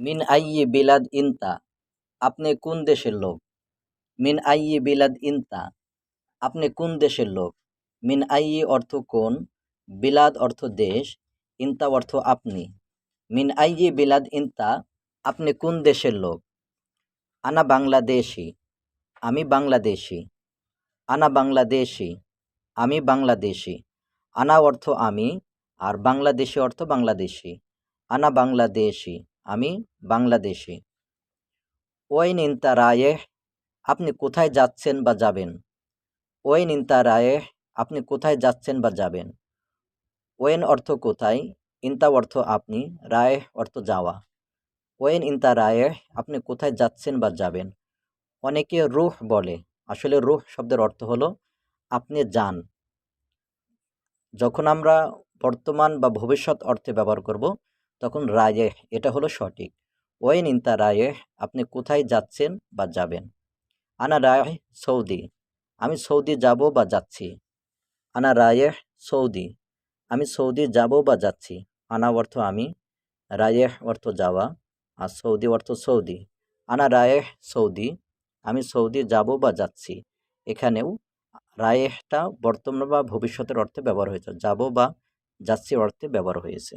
মিন আইয়ি বিলাদ ইনতা, আপনি কোন দেশের লোক? মিন আইয়ি বিলাদ ইনতা, আপনি কোন দেশের লোক? মিন আইয়ি অর্থ কোন, বিলাদ অর্থ দেশ, ইনতা অর্থ আপনি। মিন আইয়ি বিলাদ ইনতা, আপনি কোন দেশের লোক? আনা বাংলাদেশি, আমি বাংলাদেশি। আনা বাংলাদেশি, আমি বাংলাদেশি। আনা অর্থ আমি, আর বাংলাদেশি অর্থ বাংলাদেশি। আনা বাংলাদেশি, আমি বাংলাদেশি। ওয়াইন ইনতা রায়েহ, আপনি কোথায় যাচ্ছেন বা যাবেন? ওয়াইন ইনতা রায়েহ, আপনি কোথায় যাচ্ছেন বা যাবেন? ওয়েন অর্থ কোথায়, ইনতা অর্থ আপনি, রায়েহ অর্থ যাওয়া। ওয়েন ইনতা রায়েহ, আপনি কোথায় যাচ্ছেন বা যাবেন? অনেকে রুহ বলে, আসলে রুহ শব্দের অর্থ হলো আপনি যান। যখন আমরা বর্তমান বা ভবিষ্যৎ অর্থে ব্যবহার করব তখন রায়েহ এটা হলো সঠিক। ওয়েন ইনতা রায়েহ, আপনি কোথায় যাচ্ছেন বা যাবেন? আনা রায়েহ সৌদি, আমি সৌদি যাব বা যাচ্ছি। আনা রায়েহ সৌদি, আমি সৌদি যাব বা যাচ্ছি। আনা অর্থ আমি, রায়েহ অর্থ যাওয়া, আর সৌদি অর্থ সৌদি। আনা রায়েহ সৌদি, আমি সৌদি যাব বা যাচ্ছি। এখানেও রায়েহটা বর্তমান বা ভবিষ্যতের অর্থে ব্যবহার হয়েছে, যাব বা যাচ্ছি অর্থে ব্যবহার হয়েছে।